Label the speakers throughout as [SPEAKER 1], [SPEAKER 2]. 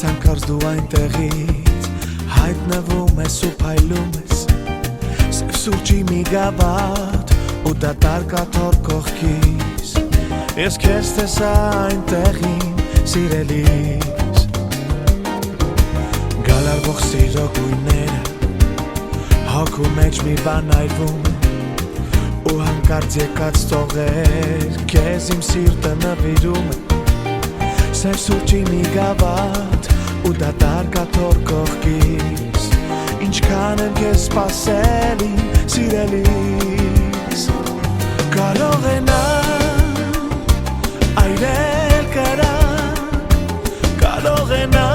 [SPEAKER 1] Հանկարծ դու այնտեղից հայտնվում ես ու փայլում ես Սև սուրճի մի գավաթ ու դատարկ աթոռ կողքիս Ես քեզ տեսա այնտեղին սիրելիս Գալարվող սիրո գույները հոգու մեջ մի բան այրվում ու հանկարծ եկած տողեր քեզ իմ սիրտը նվիրում է Սև սուրճի մի գավաթ ու դատարկ աթոռ կողքիս Ինչքան եմ քեզ սպասել իմ սիրելիս Կարող է նա այրել կրակ Կարող է նա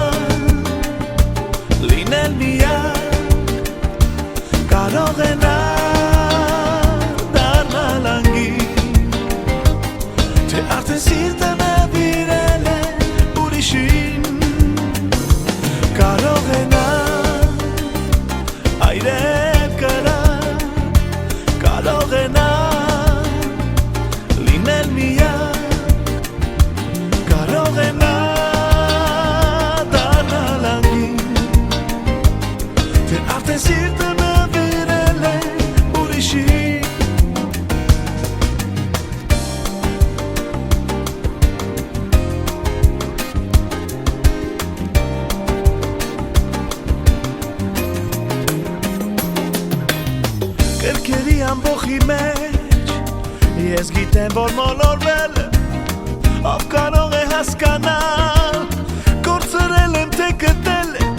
[SPEAKER 1] լինել միակ Կարող է նա դառնալ անգին Թե արդեն սիրտը նվիրել է ուրիշին Կարող է նա այրել կրակ Կարող է նա լինել միակ Կարող է նա դառնալ անգին Թե արդեն սիրտը նվիրել է ուրիշին Կրկերի ամբոխի մեջ Ես գիտեմ, որ մոլորվել Ով կարող է հասկանալ Կորցրել եմ, թե գտել եմ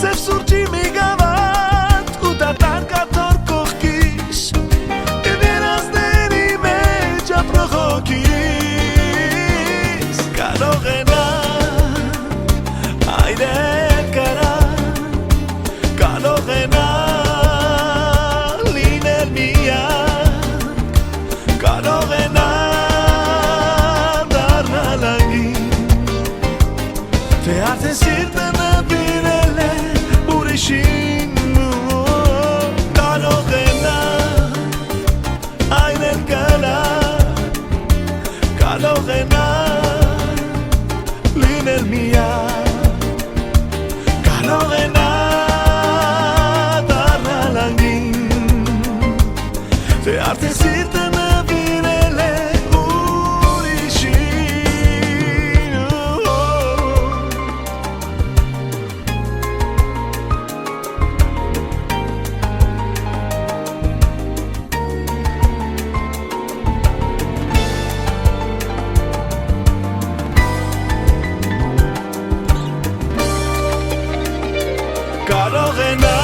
[SPEAKER 1] Սև սուրճի մի գավաթ Ու դատարկ աթոռ կողքիս Իմ երազների մեջ ապրող հոգիս Կարող է նա այրել կրակ Կարող է նա Կարող է նա դառնալ անգին Թե արդեն սիրտը նվիրել է ուրիշին Կարող է նա այրել կրակ Կարող է նա լինել միակ Կարող է նա դառնալ անգին Թե արդեն սիրտը Կարող է նա